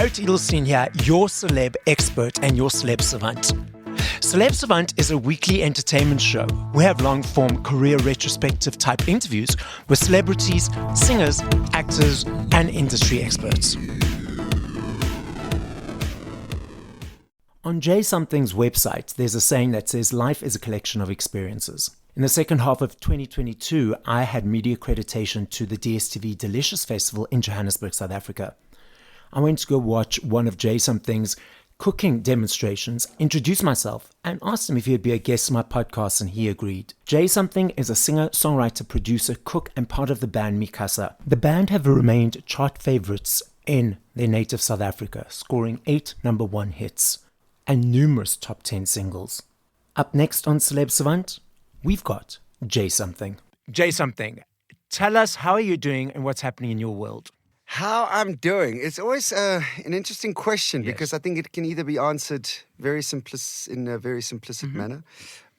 Barret Edelstein here, your celeb expert and your Celeb Savant. Celeb Savant is a weekly entertainment show. We have long-form career retrospective type interviews with celebrities, singers, actors, and industry experts. On J Something's website, there's a saying that says life is a collection of experiences. In the second half of 2022, I had media accreditation to the DSTV Delicious Festival in Johannesburg, South Africa. I went to go watch one of J Something's cooking demonstrations, introduce myself, and asked him if he'd be a guest on my podcast, and he agreed. J Something is a singer, songwriter, producer, cook, and part of the band Mi Casa. The band have remained chart favorites in their native South Africa, scoring 8 number 1 hits and numerous top 10 singles. Up next on Celeb Savant, we've got J Something. J Something, tell us, how are you doing and what's happening in your world? How I'm doing. It's always an interesting question because I think it can either be answered in a very simplistic manner,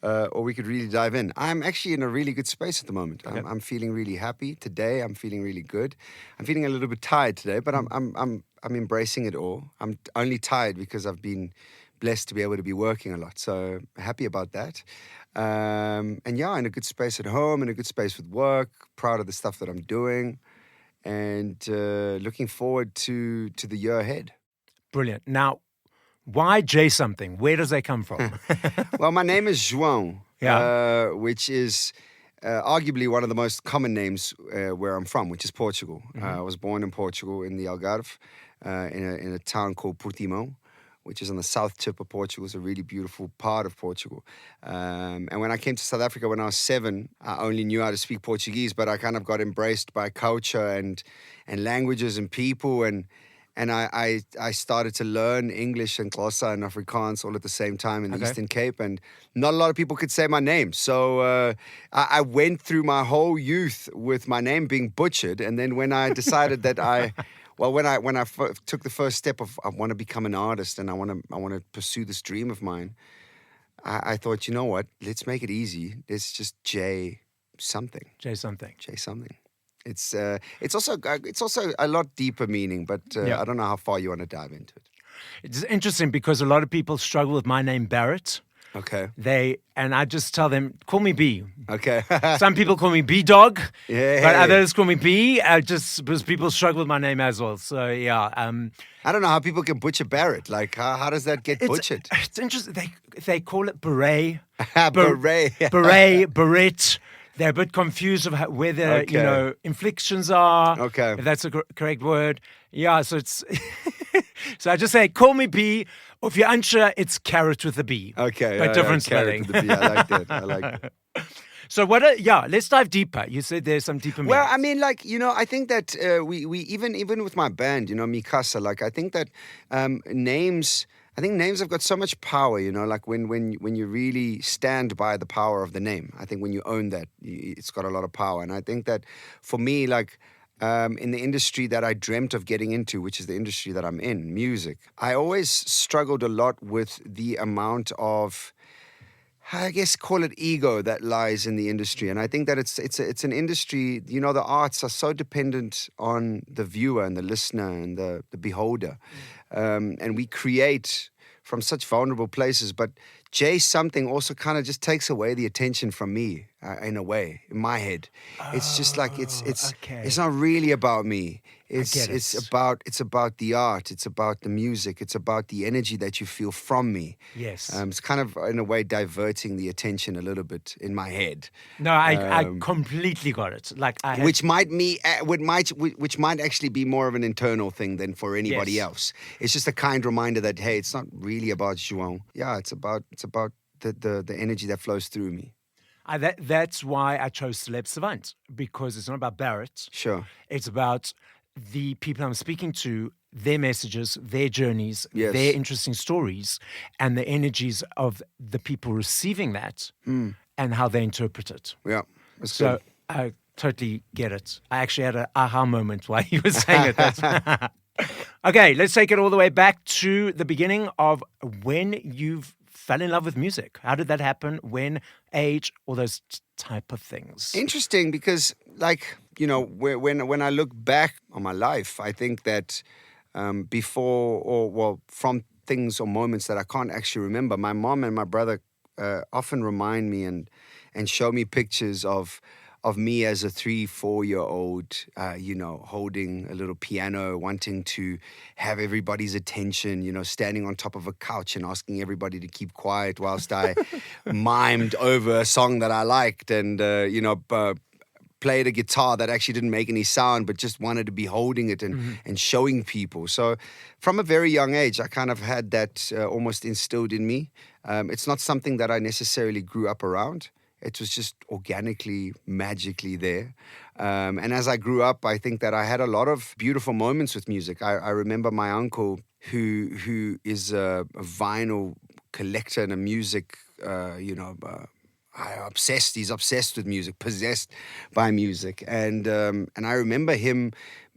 or we could really dive in. I'm actually in a really good space at the moment. Okay. I'm feeling really happy today. I'm feeling really good. I'm feeling a little bit tired today, but I'm embracing it all. I'm only tired because I've been blessed to be able to be working a lot. So happy about that. And yeah, in a good space at home, in a good space with work, proud of the stuff that I'm doing. And looking forward to the year ahead. Brilliant. Now, why J Something? Where does that come from? Well, my name is João, which is arguably one of the most common names where I'm from, which is Portugal. I was born in Portugal in the Algarve, in a town called Portimão, which is on the south tip of Portugal. It's a really beautiful part of Portugal. And when I came to South Africa when I was 7, I only knew how to speak Portuguese, but I kind of got embraced by culture and languages and people. And I started to learn English and Xhosa and Afrikaans all at the same time in the Eastern Cape. And not a lot of people could say my name. So I went through my whole youth with my name being butchered. And then when I decided that when I took the first step of I want to become an artist and I want to pursue this dream of mine, I thought, you know what? Let's make it easy. Let's just J something. J Something. J something. It's also a lot deeper meaning, but I don't know how far you want to dive into it. It's interesting because a lot of people struggle with my name, Barret. Okay. And I just tell them, call me B. Okay. Some people call me B-Dog, Yeah. but others call me B, just because people struggle with my name as well. So, yeah. I don't know how people can butcher Barret. Like, how does that get butchered? It's interesting. They call it Beret. Beret. Beret, Barret. They're a bit confused of whether, inflections are. Okay. If that's a correct word. Yeah, so it's... So I just say, call me B, or if you're unsure, it's carrot with a B. Okay. But different spelling. Carrot with the B. I like that. I like that. So let's dive deeper. You said there's some deeper meanings. Well, I mean, I think that we even with my band, Mi Casa, I think that names have got so much power, like when you really stand by the power of the name. I think when you own that, it's got a lot of power. And I think that for me, in the industry that I dreamt of getting into, which is the industry that I'm in, music, I always struggled a lot with the amount of, I guess, call it ego that lies in the industry. And I think that it's an industry, the arts are so dependent on the viewer and the listener and the beholder. And we create from such vulnerable places, but J Something also kind of just takes away the attention from me in a way, in my head. It's just it's not really about me. It's about the art. It's about the music. It's about the energy that you feel from me. Yes. It's kind of in a way diverting the attention a little bit in my head. No, I completely got it. Which might actually be more of an internal thing than for anybody else. It's just a kind reminder that, hey, it's not really about João. Yeah, it's about the energy that flows through me. That's why I chose Celeb Savant, because it's not about Barret. Sure. It's about the people I'm speaking to, their messages, their journeys, Yes. their interesting stories, and the energies of the people receiving that and how they interpret it. Yeah. That's So good. I totally get it. I actually had an aha moment while you were saying it. Okay, let's take it all the way back to the beginning of when you fell in love with music. How did that happen? When, age, all those type of things? Interesting because, when I look back on my life, I think that before, or well, from things or moments that I can't actually remember. My mom and my brother often remind me and show me pictures of me as a 3-4-year-old, holding a little piano, wanting to have everybody's attention, standing on top of a couch and asking everybody to keep quiet whilst I mimed over a song that I liked and, played a guitar that actually didn't make any sound, but just wanted to be holding it and showing people. So from a very young age, I kind of had that almost instilled in me. It's not something that I necessarily grew up around. It was just organically, magically there. And as I grew up, I think that I had a lot of beautiful moments with music. I remember my uncle, who is a vinyl collector and a music, he's obsessed with music, possessed by music. And I remember him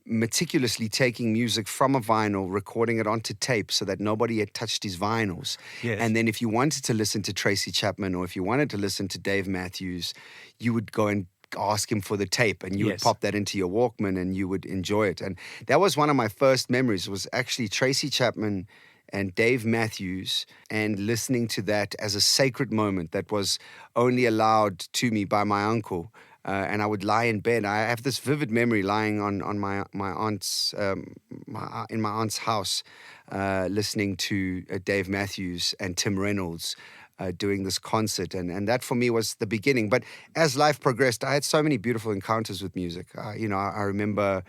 meticulously taking music from a vinyl, recording it onto tape so that nobody had touched his vinyls. Yes. And then if you wanted to listen to Tracy Chapman or if you wanted to listen to Dave Matthews, you would go and ask him for the tape and you would pop that into your Walkman and you would enjoy it. And that was one of my first memories, was actually Tracy Chapman and Dave Matthews, and listening to that as a sacred moment that was only allowed to me by my uncle. And I would lie in bed. I have this vivid memory lying on my aunt's in my aunt's house, listening to Dave Matthews and Tim Reynolds doing this concert, and that for me was the beginning. But as life progressed, I had so many beautiful encounters with music. I remember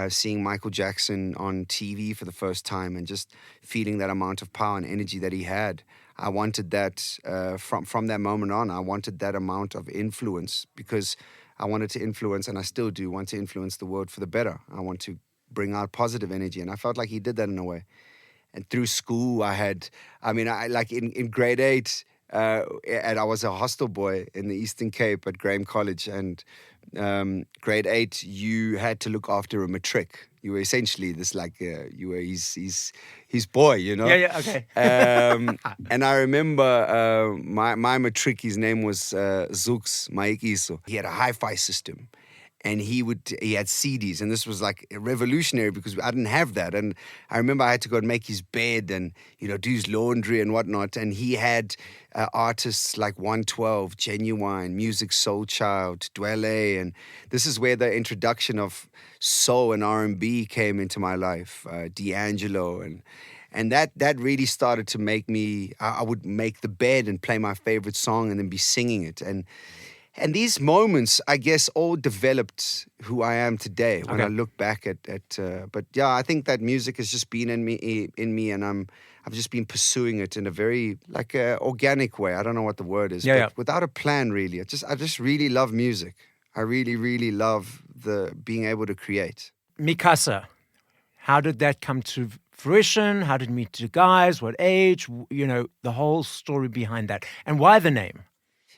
seeing Michael Jackson on TV for the first time and just feeling that amount of power and energy that he had. I wanted that from that moment on. I wanted that amount of influence because I wanted to influence, and I still do want to influence the world for the better. I want to bring out positive energy, and I felt like he did that in a way. And through school, I in grade 8, and I was a hostel boy in the Eastern Cape at Graham College, and grade 8, you had to look after a matric. You were essentially this you were his boy, Yeah, okay. And I remember my matric, his name was Zux Maikiso. He had a hi-fi system. And he had CDs, and this was like revolutionary because I didn't have that. And I remember I had to go and make his bed and, do his laundry and whatnot. And he had artists like 112, Genuine, Music Soul Child, Dwele. And this is where the introduction of soul and R&B came into my life, D'Angelo. And that really started to make me, I would make the bed and play my favorite song and then be singing it. And these moments, I guess, all developed who I am today when I look back at but yeah, I think that music has just been in me, and I've just been pursuing it in a very organic way. I don't know what the word is, but without a plan, really. I just really love music. I really, really love being able to create. Mi Casa, how did that come to fruition? How did you meet the guys? What age? The whole story behind that. And why the name?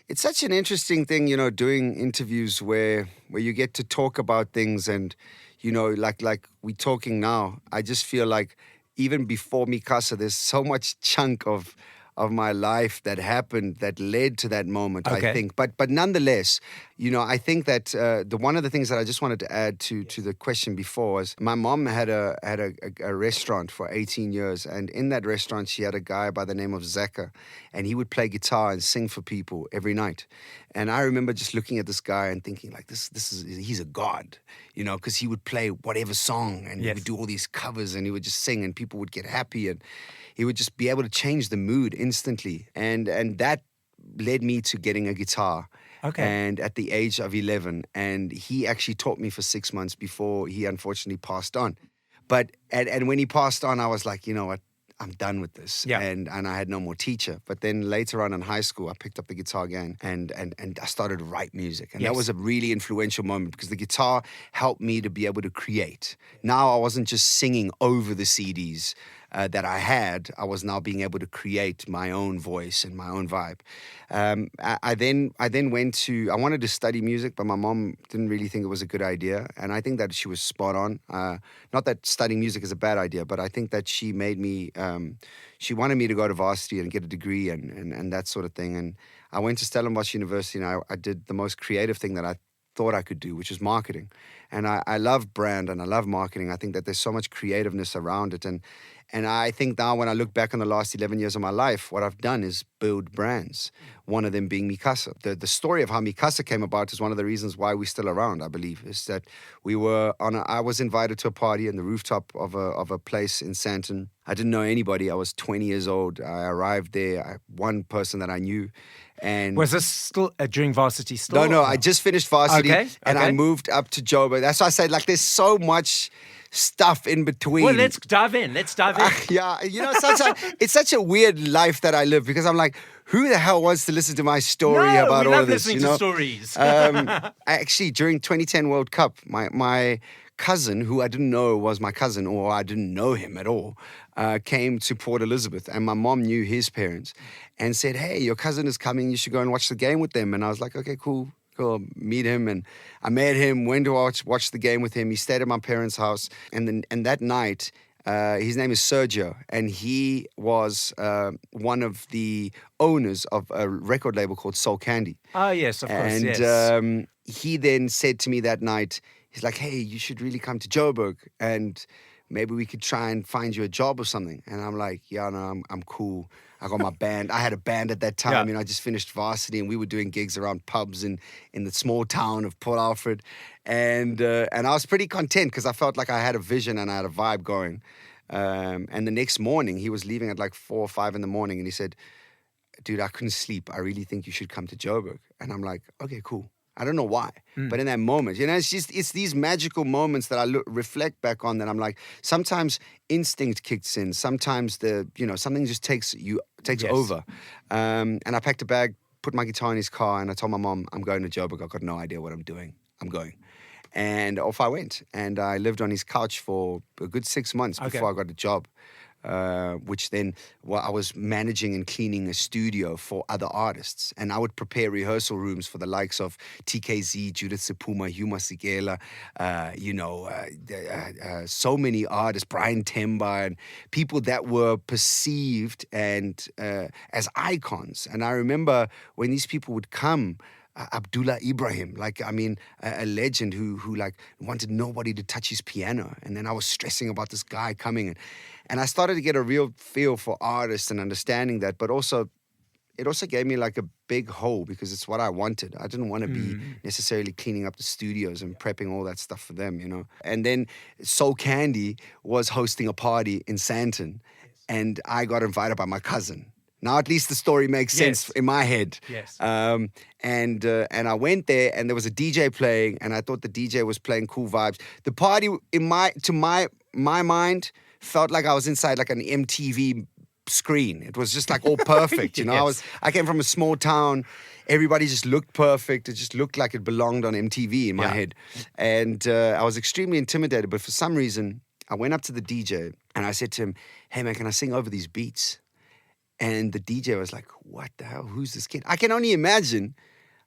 It's such an interesting thing, doing interviews where you get to talk about things and, like we're talking now. I just feel like even before Mi Casa, there's so much chunk of my life that happened that led to that moment, I think. But nonetheless, I think that the one of the things that I just wanted to add to the question before was my mom had a restaurant for 18 years, and in that restaurant she had a guy by the name of Zaka, and he would play guitar and sing for people every night. And I remember just looking at this guy and thinking like, he's a god, because he would play whatever song and he would do all these covers and he would just sing and people would get happy and he would just be able to change the mood instantly. And that led me to getting a guitar. And at the age of 11, and he actually taught me for 6 months before he unfortunately passed on. But and when he passed on, I was like, you know what? I'm done with this. Yeah. And I had no more teacher. But then later on in high school, I picked up the guitar again and I started to write music. And that was a really influential moment because the guitar helped me to be able to create. Now I wasn't just singing over the CDs that I had. I was now being able to create my own voice and my own vibe. I then I wanted to study music, but my mom didn't really think it was a good idea. And I think that she was spot on. Not that studying music is a bad idea, but I think that she made me, she wanted me to go to varsity and get a degree and that sort of thing. And I went to Stellenbosch University and I did the most creative thing that I thought I could do, which is marketing. And I love brand and I love marketing. I think that there's so much creativeness around it. And I think now when I look back on the last 11 years of my life, what I've done is build brands, one of them being Mi Casa. The story of how Mi Casa came about is one of the reasons why we're still around, I believe, is that I was invited to a party on the rooftop of a place in Sandton. I didn't know anybody. I was 20 years old. I arrived there. One person that I knew. And was this still during varsity still? No, I just finished varsity and I Okay. moved up to Joburg. That's why I said, like, there's so much stuff in between. Well, let's dive in. Yeah, it's such a weird life that I live, because I'm like, who the hell wants to listen to my story about all of this? We love listening to stories. Actually, during 2010 World Cup, my cousin, who I didn't know was my cousin, or I didn't know him at all, came to Port Elizabeth, and my mom knew his parents and said, hey, your cousin is coming, you should go and watch the game with them. And I was like, okay, cool, meet him. And I met him, went to watch the game with him. He stayed at my parents' house, and that night, his name is Sergio, and he was one of the owners of a record label called Soul Candy. Oh, yes, of course, and yes. He then said to me that night, he's like, hey, you should really come to Joburg, and maybe we could try and find you a job or something. And I'm like, yeah, no, I'm cool. I got my band. I had a band at that time. Yeah. I just finished varsity, and we were doing gigs around pubs in the small town of Port Alfred. And I was pretty content because I felt like I had a vision and I had a vibe going. And the next morning, he was leaving at like 4 or 5 in the morning, and he said, dude, I couldn't sleep. I really think you should come to Joburg. And I'm like, okay, cool. I don't know why, but in that moment, it's these magical moments that I reflect back on, that I'm like, sometimes instinct kicks in. Sometimes something just takes Yes. over. And I packed a bag, put my guitar in his car, and I told my mom, I'm going to Joburg. I've got no idea what I'm doing. I'm going. And off I went. And I lived on his couch for a good 6 months before I got a job. Which then, I was managing and cleaning a studio for other artists, and I would prepare rehearsal rooms for the likes of TKZ, Judith Sepuma, Hugh Masekela, so many artists, Brian Temba, and people that were perceived and as icons. And I remember when these people would come, Abdullah Ibrahim, a legend who wanted nobody to touch his piano. And then I was stressing about this guy coming, and I started to get a real feel for artists and understanding that, but also it also gave me like a big hole, because it's what I wanted. I didn't want to be necessarily cleaning up the studios and prepping all that stuff for them, And then Soul Candy was hosting a party in Sandton, and I got invited by my cousin. Now at least the story makes sense in my head. Yes. And I went there, and there was a DJ playing, and I thought the DJ was playing cool vibes. The party, to my mind, felt like I was inside like an MTV screen. It was just like all perfect, Yes. I came from a small town. Everybody just looked perfect. It just looked like it belonged on MTV in my head. And I was extremely intimidated, but for some reason, I went up to the DJ and I said to him, hey man, can I sing over these beats? And the DJ was like, what the hell? Who's this kid? I can only imagine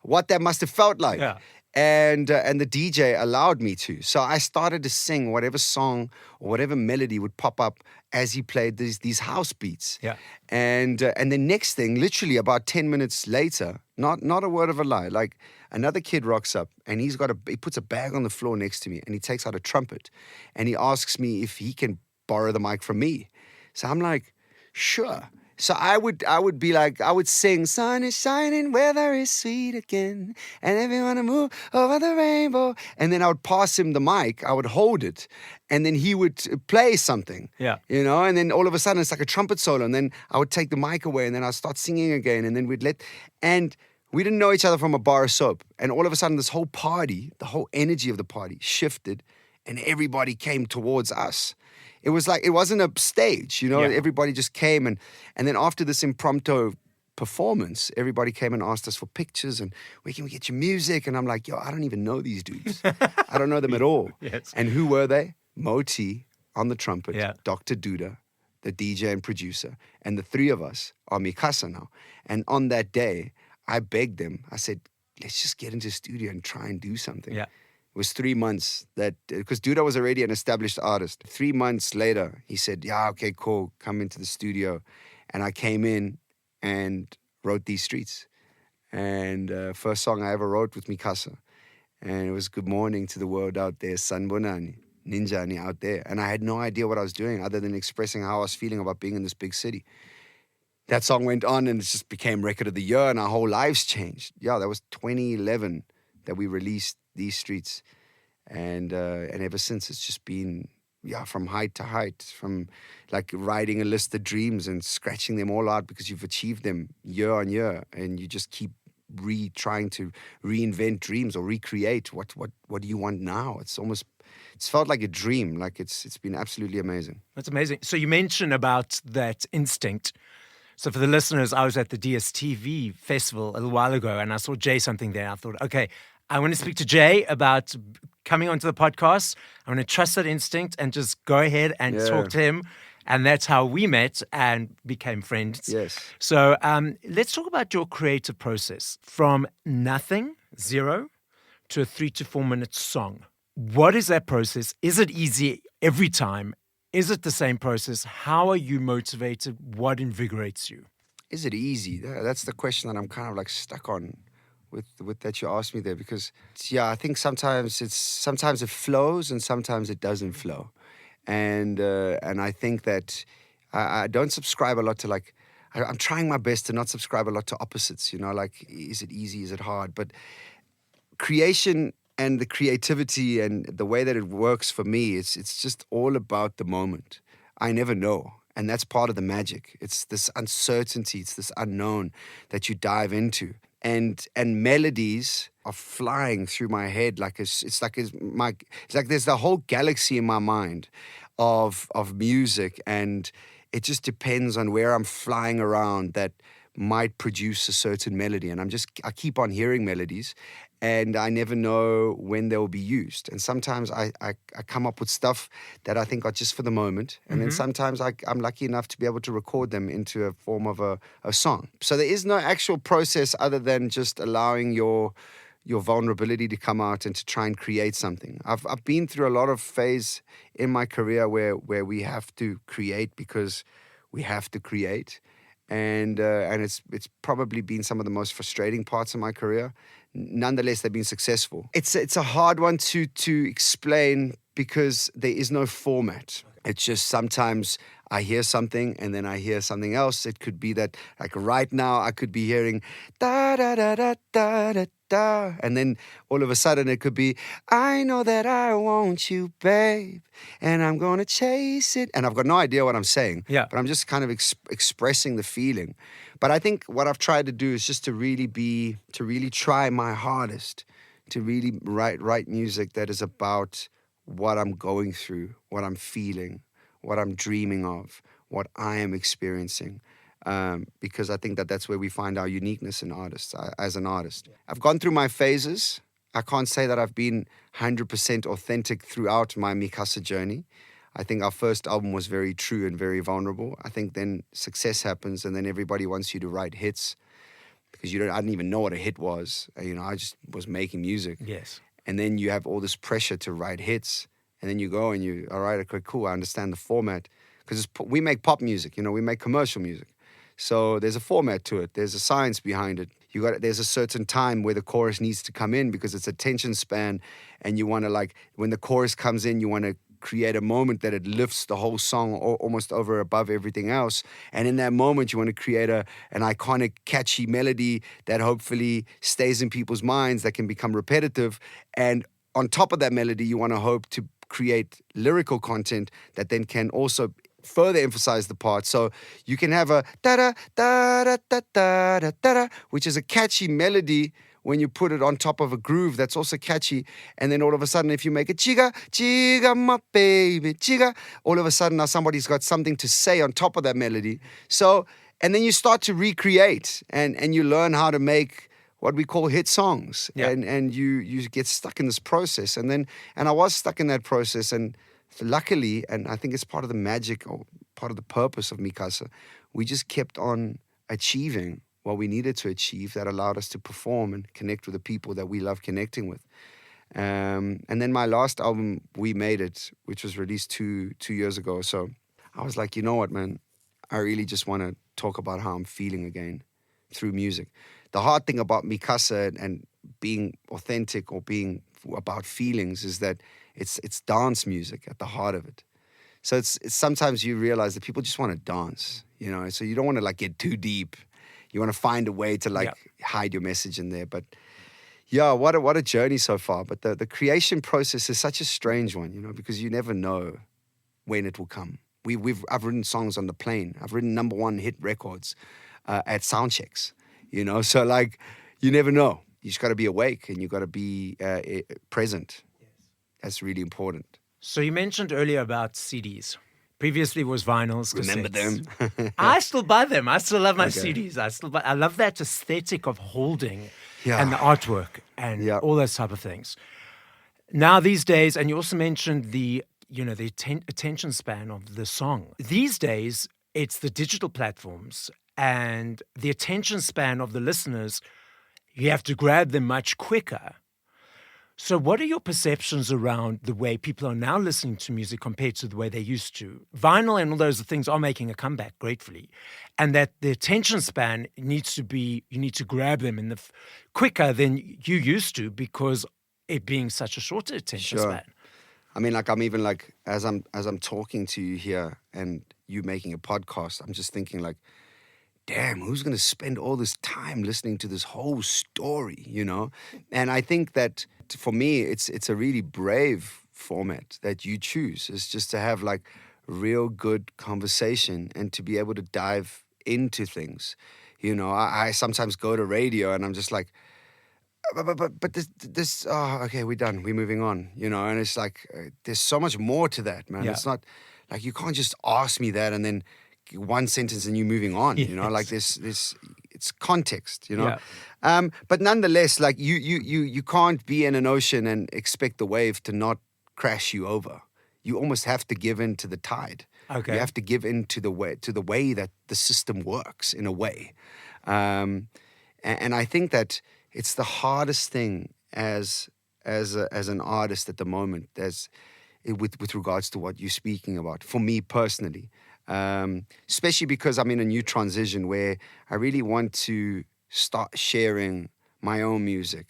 what that must have felt like. Yeah. And the DJ allowed me to. So I started to sing whatever song or whatever melody would pop up as he played these house beats. Yeah. And the next thing, literally about 10 minutes later, not a word of a lie, like another kid rocks up, and he puts a bag on the floor next to me, and he takes out a trumpet, and he asks me if he can borrow the mic from me. So I'm like, sure. So I would be like, I would sing, sun is shining, weather is sweet again, and everyone to move over the rainbow. And then I would pass him the mic, I would hold it, and then he would play something. Yeah. And then all of a sudden it's like a trumpet solo, and then I would take the mic away, and then I'd start singing again, and then and we didn't know each other from a bar of soap. And all of a sudden this whole party, the whole energy of the party shifted, and everybody came towards us. It was like, it wasn't a stage, Yeah. Everybody just came, and then after this impromptu performance, everybody came and asked us for pictures and where can we get your music? And I'm like, yo, I don't even know these dudes. I don't know them at all. Yes. And who were they? Mo-T on the trumpet, Yeah. Dr. Duda, the DJ and producer, and the three of us are Mi Casa now. And on that day, I begged them. I said, let's just get into the studio and try and do something. Yeah. It was 3 months because Duda was already an established artist. 3 months later, he said, yeah, okay, cool, come into the studio. And I came in and wrote These Streets. And first song I ever wrote with Mi Casa. And it was good morning to the world out there, Sanbonani, Ninjani out there. And I had no idea what I was doing other than expressing how I was feeling about being in this big city. That song went on and it just became record of the year and our whole lives changed. Yeah, that was 2011 that we released These Streets. And ever since it's just been, from height to height, from like writing a list of dreams and scratching them all out because you've achieved them year on year and you just keep trying to reinvent dreams or recreate what do you want now. It's felt like a dream. Like it's been absolutely amazing. That's amazing. So you mentioned about that instinct. So for the listeners, I was at the DSTV festival a little while ago and I saw Jay something there. I thought, okay, I want to speak to Jay about coming onto the podcast. I want to trust that instinct and just go ahead and talk to him. And that's how we met and became friends. Yes. So let's talk about your creative process from nothing, zero, to a 3 to 4 minute song. What is that process? Is it easy every time? Is it the same process? How are you motivated? What invigorates you? Is it easy? That's the question that I'm kind of like stuck on with that you asked me there, because I think sometimes it flows and sometimes it doesn't flow. And I think that I don't subscribe a lot to like, I'm trying my best to not subscribe a lot to opposites, like, is it easy, is it hard? But creation and the creativity and the way that it works for me, it's just all about the moment. I never know. And that's part of the magic. It's this uncertainty, it's this unknown that you dive into. And melodies are flying through my head like it's like there's the whole galaxy in my mind of music, and it just depends on where I'm flying around that might produce a certain melody. And I keep on hearing melodies, and I never know when they will be used. And sometimes I come up with stuff that I think are just for the moment. And then sometimes I'm lucky enough to be able to record them into a form of a song. So there is no actual process other than just allowing your vulnerability to come out and to try and create something. I've been through a lot of phase in my career where we have to create because we have to create. And it's probably been some of the most frustrating parts of my career. Nonetheless, they've been successful. It's a hard one to explain because there is no format. It's just sometimes I hear something and then I hear something else. It could be that, like right now, I could be hearing da da da da da da da, and then all of a sudden it could be, I know that I want you, babe, and I'm gonna chase it. And I've got no idea what I'm saying. Yeah. But I'm just kind of expressing the feeling. But I think what I've tried to do is just to really try my hardest to really write music that is about what I'm going through, what I'm feeling, what I'm dreaming of, what I am experiencing. Because I think that that's where we find our uniqueness as an artist. I've gone through my phases. I can't say that I've been 100% authentic throughout my Mi Casa journey. I think our first album was very true and very vulnerable. I think then success happens and then everybody wants you to write hits because I didn't even know what a hit was. I just was making music. Yes. And then you have all this pressure to write hits. And then you go and all right, okay, cool, I understand the format. Because we make pop music, we make commercial music. So there's a format to it. There's a science behind it. There's a certain time where the chorus needs to come in because it's attention span. And you want to, when the chorus comes in, you want to create a moment that it lifts the whole song almost above everything else. And in that moment, you want to create an iconic, catchy melody that hopefully stays in people's minds, that can become repetitive. And on top of that melody, you want to hope to create lyrical content that then can also further emphasize the part. So you can have a da-da, da-da, da-da, da-da, which is a catchy melody when you put it on top of a groove that's also catchy. And then all of a sudden, if you make a chiga, chiga, my baby, chiga, all of a sudden now somebody's got something to say on top of that melody. So, and then you start to recreate and you learn how to make what we call hit songs. Yeah. And you get stuck in this process. And I was stuck in that process. And luckily, and I think it's part of the magic or part of the purpose of Mi Casa, we just kept on achieving what we needed to achieve that allowed us to perform and connect with the people that we love connecting with. And then my last album, We Made It, which was released two years ago. So I was like, you know what, man? I really just want to talk about how I'm feeling again through music. The hard thing about Mi Casa and being authentic or being about feelings is that it's dance music at the heart of it. So it's sometimes you realize that people just want to dance, you know. So you don't want to like get too deep. You want to find a way to like hide your message in there. But yeah, what a journey so far. But the creation process is such a strange one, you know, because you never know when it will come. I've written songs on the plane. I've written #1 hit records at sound checks, you know. So like, you never know. You just got to be awake and you got to be present. Yes. That's really important. So you mentioned earlier about CDs. Previously it was vinyls, Remember cassettes. them? I still buy them. I still love my CDs. I love that aesthetic of holding and the artwork and all those type of things. Now these days, and you also mentioned the attention span of the song. These days, it's the digital platforms and the attention span of the listeners. You have to grab them much quicker. So what are your perceptions around the way people are now listening to music compared to the way they used to? Vinyl and all those things are making a comeback gratefully. And that the attention span needs to be, you need to grab them in quicker than you used to because it being such a shorter attention span. I mean, like, I'm even like, as I'm talking to you here and you making a podcast, I'm just thinking like, damn, who's going to spend all this time listening to this whole story, you know? And I think that for me, it's a really brave format that you choose. It's just to have like real good conversation and to be able to dive into things. You know, I sometimes go to radio and I'm just like, but this oh, okay, we're done. We're moving on, you know? And it's like, there's so much more to that, man. Yeah. It's not like you can't just ask me that and then one sentence and you moving on, you know, like this it's context, you know. Yeah. But nonetheless, like you can't be in an ocean and expect the wave to not crash you over. You almost have to give in to the tide. Okay. You have to give in to the way that the system works in a way. And I think that it's the hardest thing as an artist at the moment, with regards to what you're speaking about, for me personally. Especially because I'm in a new transition where I really want to start sharing my own music.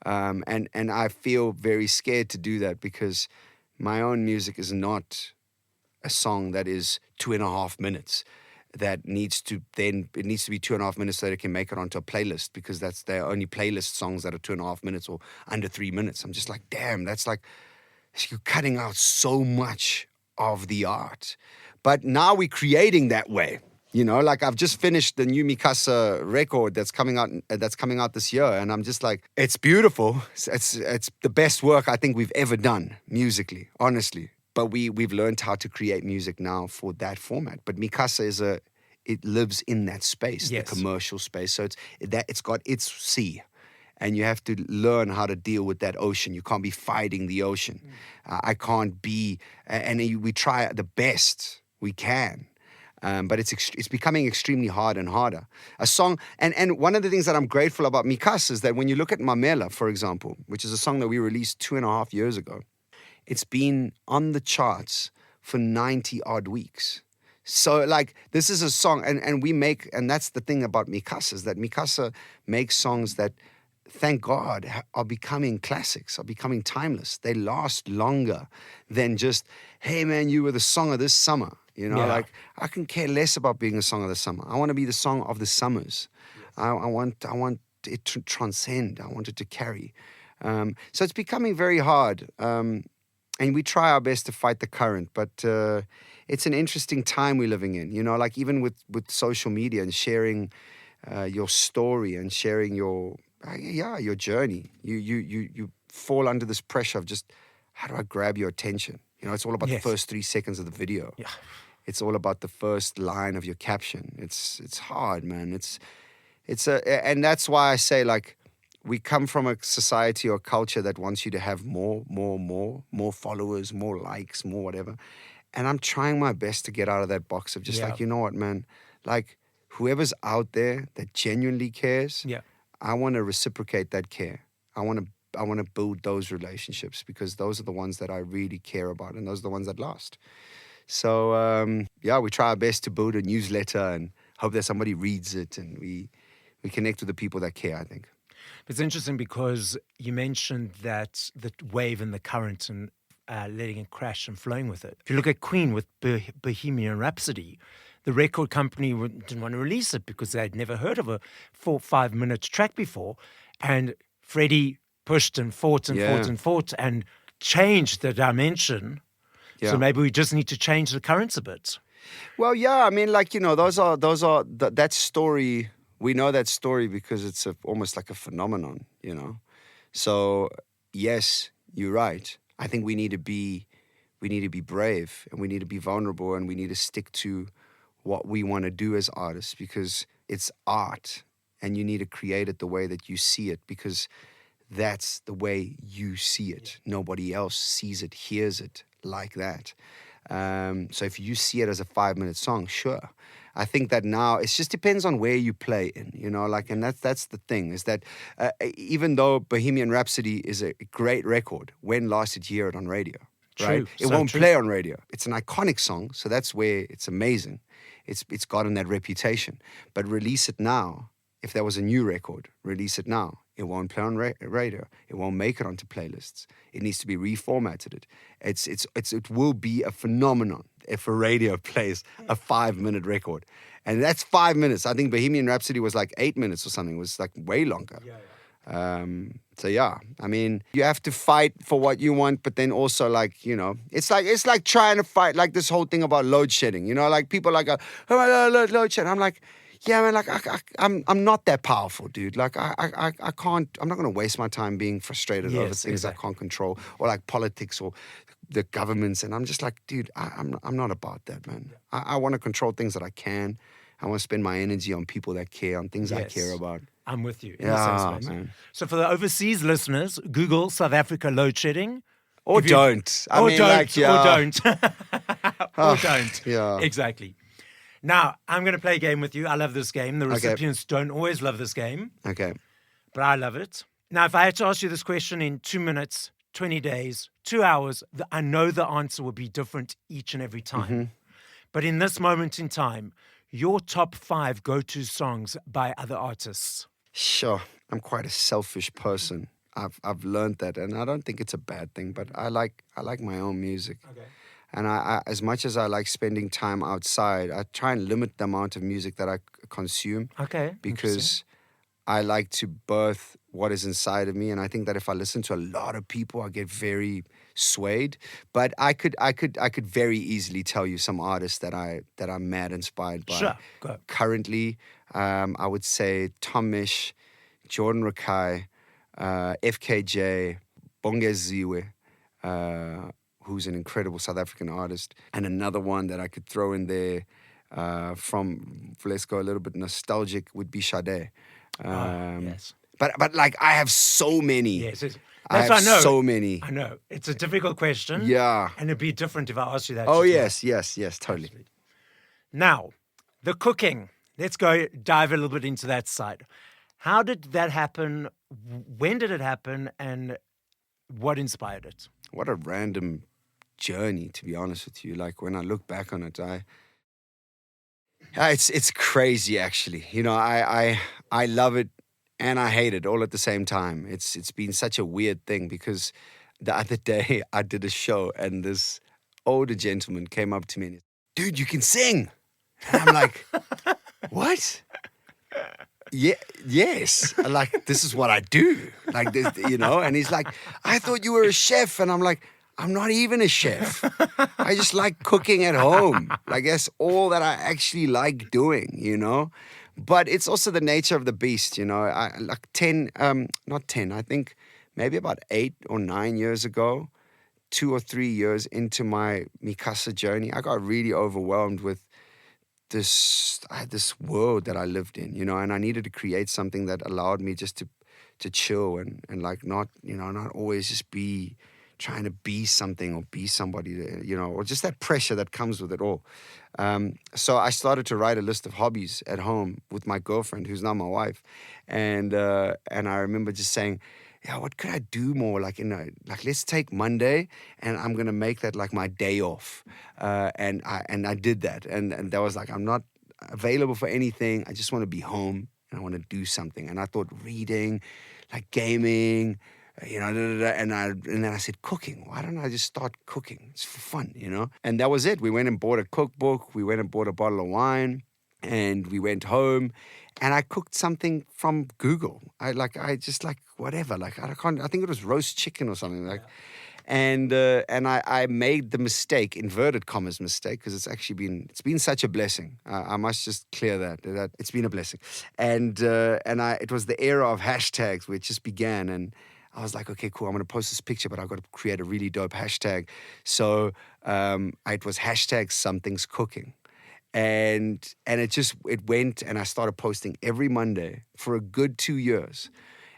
And I feel very scared to do that because my own music is not a song that is 2.5 minutes. That needs to be 2.5 minutes so that it can make it onto a playlist because that's their only playlist songs that are 2.5 minutes or under 3 minutes. I'm just like, damn, that's like, you're cutting out so much of the art. But now we're creating that way, you know. Like I've just finished the new Mi Casa record that's coming out this year, and I'm just like, it's beautiful. It's the best work I think we've ever done musically, honestly. But we've learned how to create music now for that format. But Mi Casa it lives in that space, the commercial space. So it's got its sea. And you have to learn how to deal with that ocean. You can't be fighting the ocean. I can't be, and we try the best we can, but it's becoming extremely hard and harder. A song, and one of the things that I'm grateful about Mi Casa is that when you look at Mamela, for example, which is a song that we released 2.5 years ago, it's been on the charts for 90 odd weeks. So like this is a song, and that's the thing about Mi Casa is that Mi Casa makes songs that, thank God, are becoming classics, are becoming timeless. They last longer than just, hey man, you were the song of this summer. You know, like I can care less about being a song of the summer. I want to be the song of the summers. Yes. I want it to transcend. I want it to carry. So it's becoming very hard. And we try our best to fight the current, but it's an interesting time we're living in. You know, like even with social media and sharing your story and sharing your journey, you fall under this pressure of just, how do I grab your attention? You know, it's all about the first 3 seconds of the video. Yeah. It's all about the first line of your caption. It's hard, man. And that's why I say, like, we come from a society or culture that wants you to have more followers, more likes, more whatever. And I'm trying my best to get out of that box of just like, you know what, man, like whoever's out there that genuinely cares, I want to reciprocate that care. I want to build those relationships because those are the ones that I really care about and those are the ones that last. So, we try our best to build a newsletter and hope that somebody reads it and we connect with the people that care, I think. It's interesting because you mentioned that the wave and the current and letting it crash and flowing with it. If you look at Queen with Bohemian Rhapsody, the record company didn't want to release it because they'd never heard of a 4 or 5 minute track before. And Freddie pushed and fought and fought and fought and changed the dimension. Yeah. So maybe we just need to change the currents a bit. Well, yeah, I mean, like, you know, that story, we know that story because it's almost like a phenomenon, you know. So, yes, you're right. I think we need to be brave, and we need to be vulnerable, and we need to stick to what we want to do as artists, because it's art and you need to create it the way that you see it, because that's the way you see it. Nobody else sees it, hears it like that. So if you see it as a 5-minute song, sure. I think that now it just depends on where you play in, you know, like, and that's the thing, is that even though Bohemian Rhapsody is a great record, when last did you hear it on radio? Right? It won't play on radio. It's an iconic song, so that's where it's amazing. It's gotten that reputation. But release it now. If there was a new record, release it now. It won't play on radio. It won't make it onto playlists. It needs to be reformatted. It will be a phenomenon if a radio plays a 5-minute record. And that's 5 minutes. I think Bohemian Rhapsody was like 8 minutes or something. It was like way longer. So yeah, I mean, you have to fight for what you want, but then also, like, you know, it's like trying to fight like this whole thing about load shedding. You know, like people like, oh, load shedding. I'm like, yeah, man, like I'm not that powerful, dude. Like I can't. I'm not gonna waste my time being frustrated over things I can't control, or like politics or the governments. And I'm just like, dude, I'm not about that, man. I want to control things that I can. I want to spend my energy on people that care, on things I care about. I'm with you. Yeah, man. So for the overseas listeners, Google South Africa load shedding. Or don't. Or don't. Or don't. Yeah. Exactly. Now, I'm going to play a game with you. I love this game. The recipients don't always love this game. Okay. But I love it. Now, if I had to ask you this question in 2 minutes, 20 days, 2 hours, I know the answer would be different each and every time. Mm-hmm. But in this moment in time, your top 5 go-to songs by other artists. Sure. I'm quite a selfish person. I've learned that, and I don't think it's a bad thing, but I like my own music. Okay. And I as much as I like spending time outside, I try and limit the amount of music that I consume. Okay. Because I like to birth what is inside of me, and I think that if I listen to a lot of people, I get very swayed. But I could very easily tell you some artists that I'm mad inspired by. Sure. Go. Currently, I would say Tom Misch, Jordan Rakai, FKJ, Bongeziwe, who's an incredible South African artist, and another one that I could throw in there let's go a little bit nostalgic, would be Sade. Yes. But like, I have so many. Yes. That's I have so many. I know. It's a difficult question. Yeah. And it'd be different if I asked you that. Oh, just yes, totally. Absolutely. Now, the cooking. Let's go dive a little bit into that side. How did that happen? When did it happen? And what inspired it? What a random journey, to be honest with you. Like, when I look back on it, it's crazy, actually. You know, I love it and I hate it all at the same time. It's been such a weird thing, because the other day I did a show and this older gentleman came up to me and he said, "Dude, you can sing." And I'm like, "What?" Yeah, yes. Like, this is what I do. Like, this, you know, and he's like, "I thought you were a chef." And I'm like, I'm not even a chef. I just like cooking at home. Like, that's all that I actually like doing, you know? But it's also the nature of the beast, you know? I think maybe about 8 or 9 years ago, 2 or 3 years into my Mi Casa journey, I got really overwhelmed with this world that I lived in, you know? And I needed to create something that allowed me just to chill and like not always just be trying to be something or be somebody, you know, or just that pressure that comes with it all. So I started to write a list of hobbies at home with my girlfriend, who's now my wife. And I remember just saying, yeah, what could I do more? Like, you know, like, let's take Monday and I'm going to make that like my day off. And I did that. And that was like, I'm not available for anything. I just want to be home and I want to do something. And I thought reading, like gaming, and then I said cooking. Why don't I just start cooking? It's for fun, And that was it. We went and bought a cookbook. We went and bought a bottle of wine, and we went home, and I cooked something from Google. I just whatever. I think it was roast chicken or something like. And I made the mistake, inverted commas mistake, because it's been such a blessing. I must just clear that it's been a blessing. And it was the era of hashtags where it just began, and I was like, okay, cool, I'm going to post this picture, but I've got to create a really dope hashtag. So it was hashtag something's cooking. And it went, and I started posting every Monday for a good 2 years.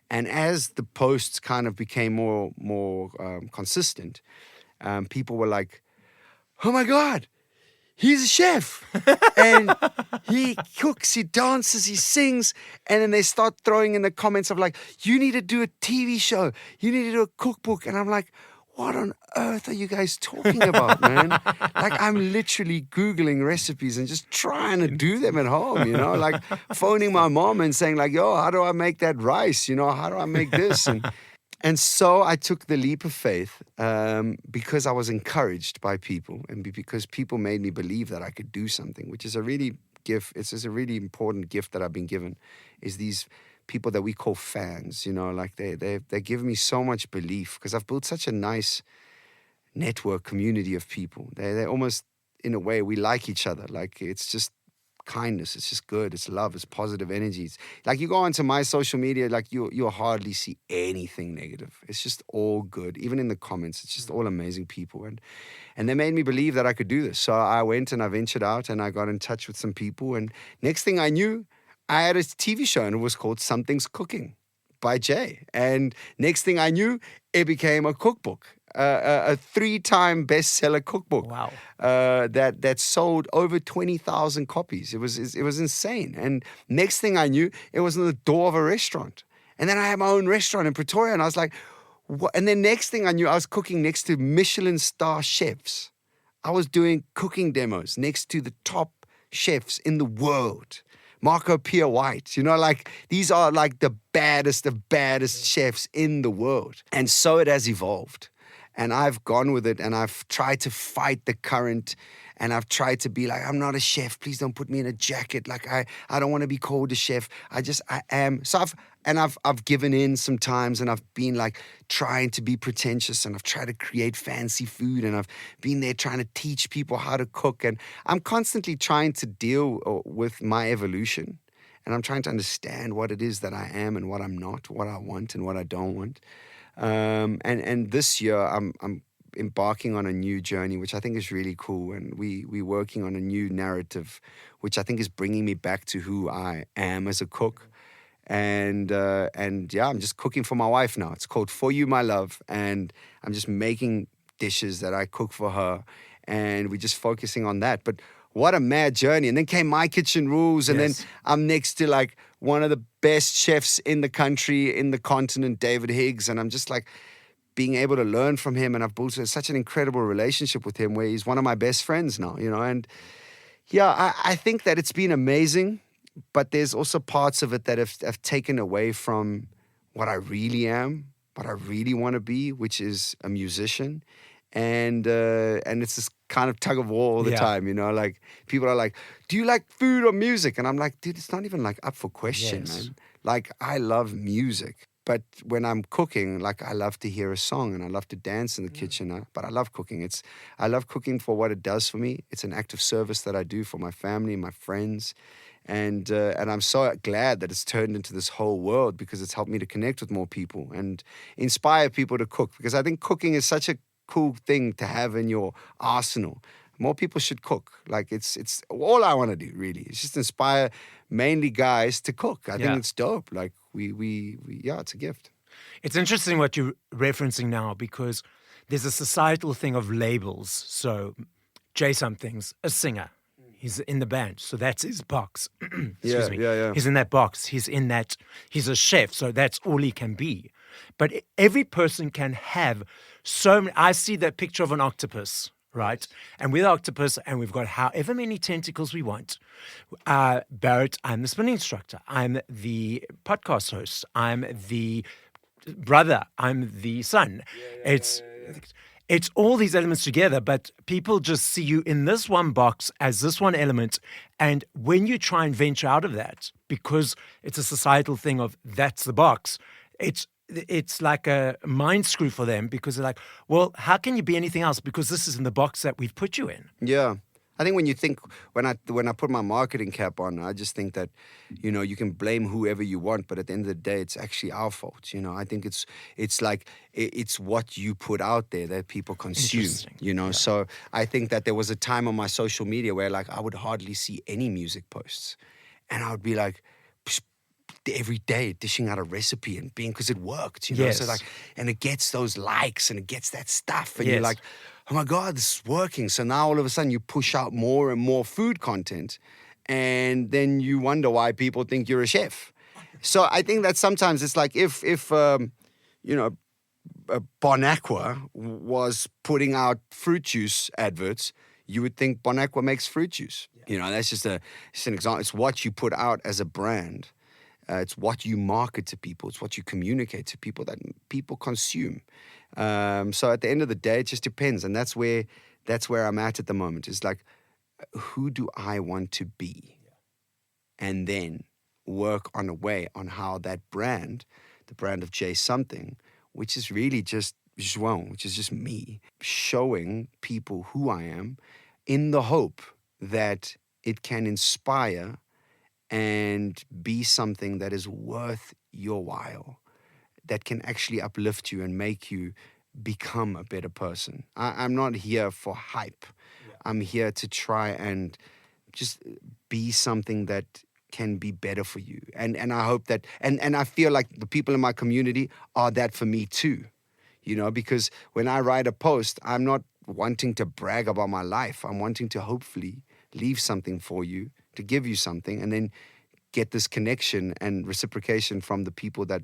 And as the posts kind of became more consistent, people were like, oh my God, he's a chef. And he cooks, he dances, he sings. And then they start throwing in the comments of like, you need to do a TV show. You need to do a cookbook. And I'm like, what on earth are you guys talking about, man? Like, I'm literally Googling recipes and just trying to do them at home, like phoning my mom and saying like, yo, how do I make that rice? How do I make this? And so I took the leap of faith because I was encouraged by people and because people made me believe that I could do something, which is a really gift. It's just a really important gift that I've been given, is these people that we call fans, like they give me so much belief because I've built such a nice network community of people. They almost, in a way, we like each other. Like, it's just kindness. It's just good. It's love. It's positive energies. Like, you go onto my social media, like you'll hardly see anything negative. It's just all good. Even in the comments, it's just all amazing people. And they made me believe that I could do this. So I went and I ventured out and I got in touch with some people. And next thing I knew, I had a TV show and it was called Something's Cooking by Jay. And next thing I knew, it became a cookbook, a 3-time bestseller cookbook. Wow. That sold over 20,000 copies. It was insane. And next thing I knew, it was on the door of a restaurant. And then I had my own restaurant in Pretoria, and I was like, what? And then next thing I knew, I was cooking next to Michelin star chefs. I was doing cooking demos next to the top chefs in the world. Marco Pierre White, like these are like the baddest of baddest chefs in the world. And so it has evolved. And I've gone with it and I've tried to fight the current and I've tried to be like, I'm not a chef. Please don't put me in a jacket. Like, I don't want to be called a chef. I am. So I've given in sometimes and I've been like trying to be pretentious and I've tried to create fancy food and I've been there trying to teach people how to cook. And I'm constantly trying to deal with my evolution. And I'm trying to understand what it is that I am and what I'm not, what I want and what I don't want. And this year I'm embarking on a new journey, which I think is really cool. And we're working on a new narrative, which I think is bringing me back to who I am as a cook. And yeah, I'm just cooking for my wife now. It's called For You, My Love. And I'm just making dishes that I cook for her. And we're just focusing on that. But what a mad journey. And then came My Kitchen Rules. And then I'm next to like one of the best chefs in the country, in the continent, David Higgs. And I'm just like being able to learn from him. And I've built such an incredible relationship with him where he's one of my best friends now, And yeah, I think that it's been amazing. But there's also parts of it that have taken away from what I really am, what I really want to be, which is a musician. And it's this kind of tug of war all the time, Like, people are like, do you like food or music? And I'm like, dude, it's not even like up for question, man. Like, I love music. But when I'm cooking, like, I love to hear a song and I love to dance in the kitchen. But I love cooking. I love cooking for what it does for me. It's an act of service that I do for my family, my friends. And I'm so glad that it's turned into this whole world because it's helped me to connect with more people and inspire people to cook. Because I think cooking is such a cool thing to have in your arsenal. More people should cook. Like, it's all I want to do, really. It's just inspire mainly guys to cook. I think it's dope. Like, we it's a gift. It's interesting what you're referencing now because there's a societal thing of labels. So Jay Something's a singer. He's in the band, so that's his box. Excuse me. Yeah. He's in that box. He's a chef, so that's all he can be. But every person can have so many. I see that picture of an octopus, right? And we're the octopus, and we've got however many tentacles we want. Barret, I'm the spin instructor. I'm the podcast host. I'm the brother. I'm the son. It's all these elements together, but people just see you in this one box as this one element. And when you try and venture out of that, because it's a societal thing of that's the box, it's like a mind screw for them, because they're like, well, how can you be anything else? Because this is in the box that we've put you in. Yeah. I think when I put my marketing cap on, I just think that, you can blame whoever you want, but at the end of the day, it's actually our fault. I think it's what you put out there that people consume. Yeah. So I think that there was a time on my social media where I would hardly see any music posts, and I would be like, every day dishing out a recipe and because it worked, Yes. So and it gets those likes and it gets that stuff, and Yes. you're like, oh my God, this is working. So now all of a sudden you push out more and more food content, and then you wonder why people think you're a chef. So I think that sometimes it's like if Bon Aqua was putting out fruit juice adverts, you would think Bon Aqua makes fruit juice. That's just an example. It's what you put out as a brand. It's what you market to people. It's what you communicate to people that people consume. So at the end of the day, it just depends. And that's where I'm at the moment. It's like, who do I want to be? And then work on a way on how that brand, the brand of J something, which is really just João, which is just me, showing people who I am in the hope that it can inspire and be something that is worth your while, that can actually uplift you and make you become a better person. I'm not here for hype. Yeah. I'm here to try and just be something that can be better for you. And I hope that, and I feel like the people in my community are that for me too, because when I write a post, I'm not wanting to brag about my life. I'm wanting to hopefully leave something for you, to give you something, and then get this connection and reciprocation from the people that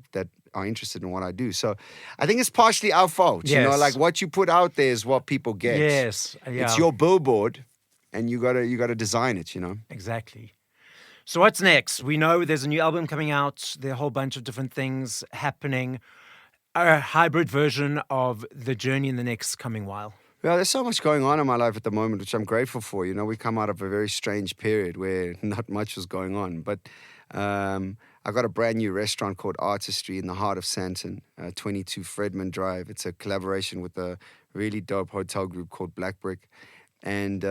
are interested in what I do. So I think it's partially our fault. Yes. Like what you put out there is what people get. Yes. Yeah. It's your billboard, and you gotta design it, Exactly. So what's next? We know there's a new album coming out. There are a whole bunch of different things happening. A hybrid version of the journey in the next coming while. Well, there's so much going on in my life at the moment, which I'm grateful for. We come out of a very strange period where not much was going on. But I got a brand new restaurant called Artistry in the heart of Sandton, 22 Fredman Drive. It's a collaboration with a really dope hotel group called Black Brick. And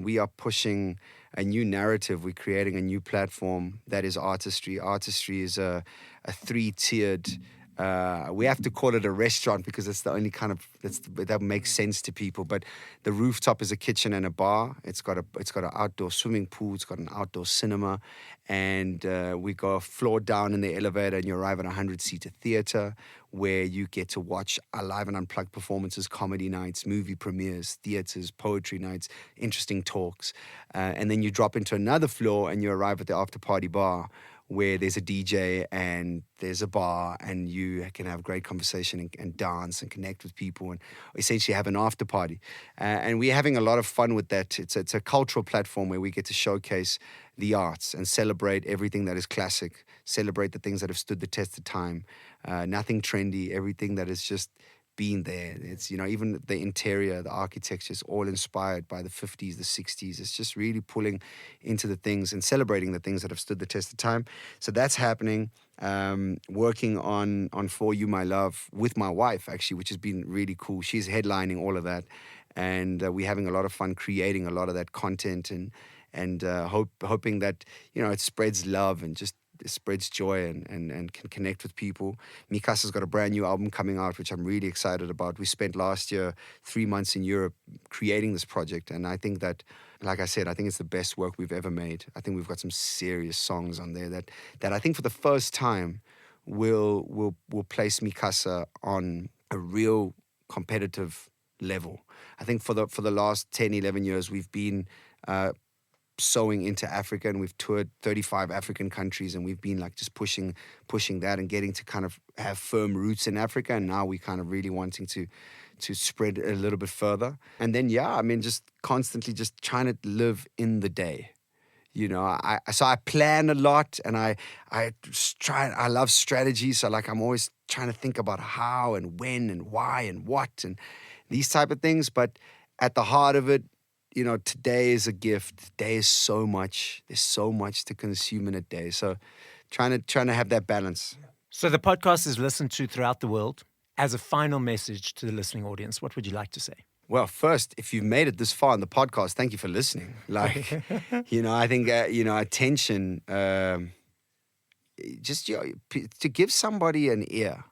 we are pushing a new narrative. We're creating a new platform that is Artistry. Artistry is a three-tiered... we have to call it a restaurant because it's the only kind of that makes sense to people. But the rooftop is a kitchen and a bar. It's got an outdoor swimming pool. It's got an outdoor cinema, and we go a floor down in the elevator, and you arrive at a 100-seater theater where you get to watch live and unplugged performances, comedy nights, movie premieres, theaters, poetry nights, interesting talks, and then you drop into another floor and you arrive at the after party bar, where there's a DJ and there's a bar, and you can have great conversation and dance and connect with people and essentially have an after party. And we're having a lot of fun with that. It's a cultural platform where we get to showcase the arts and celebrate everything that is classic, celebrate the things that have stood the test of time, nothing trendy, everything that is just been there. It's, even the interior, the architecture is all inspired by the 50s, the 60s. It's just really pulling into the things and celebrating the things that have stood the test of time. So that's happening. Working on For You, My Love with my wife, actually, which has been really cool. She's headlining all of that. And we're having a lot of fun creating a lot of that content and hoping that, it spreads love and just spreads joy and can connect with people. Mi Casa's got a brand new album coming out, which I'm really excited about. We spent last year 3 months in Europe creating this project, and I think that, like I said, I think it's the best work we've ever made. I think we've got some serious songs on there that I think for the first time will place Mi Casa on a real competitive level. I think for the last 10, 11 years, we've been sowing into Africa, and we've toured 35 African countries, and we've been like just pushing that and getting to kind of have firm roots in Africa. And now we're kind of really wanting to spread a little bit further. And then, just constantly just trying to live in the day. So I plan a lot, and I love strategy. So like I'm always trying to think about how and when and why and what and these type of things. But at the heart of it, today is a gift. Today is so much. There's so much to consume in a day. So trying to have that balance. So the podcast is listened to throughout the world. As a final message to the listening audience, what would you like to say? Well, first, if you've made it this far in the podcast, thank you for listening. Like, I think, attention, to give somebody an ear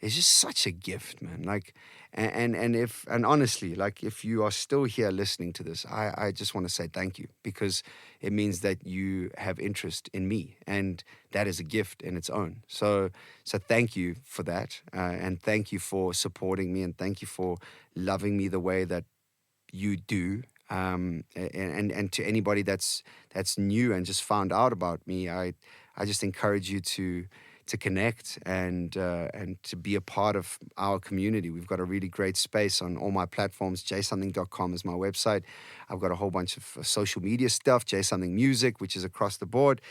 is just such a gift, man. Like, and honestly, like if you are still here listening to this, I just want to say thank you, because it means that you have interest in me, and that is a gift in its own. So thank you for that, and thank you for supporting me, and thank you for loving me the way that you do. And to anybody that's new and just found out about me, I just encourage you to connect and to be a part of our community. We've got a really great space on all my platforms. jsomething.com is my website. I've got a whole bunch of social media stuff, jsomething music, which is across the board.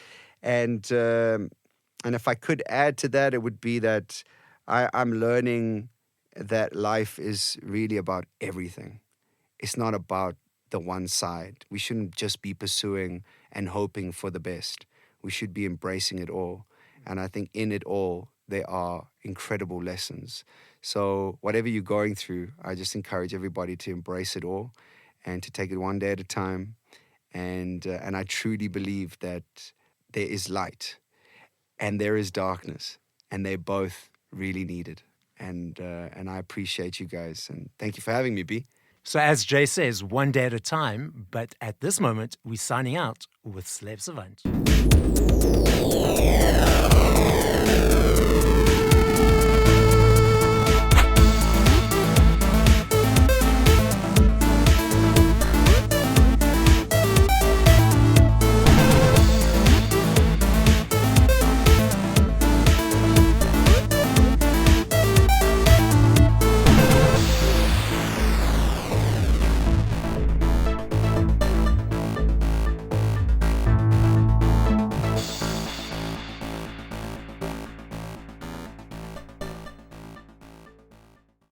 And if I could add to that, it would be that I'm learning that life is really about everything. It's not about the one side. We shouldn't just be pursuing and hoping for the best. We should be embracing it all. And I think in it all, there are incredible lessons. So whatever you're going through, I just encourage everybody to embrace it all and to take it one day at a time. And I truly believe that there is light and there is darkness, and they're both really needed. And I appreciate you guys. And thank you for having me, B. So as Jay says, one day at a time. But at this moment, we're signing out with Celeb Savant.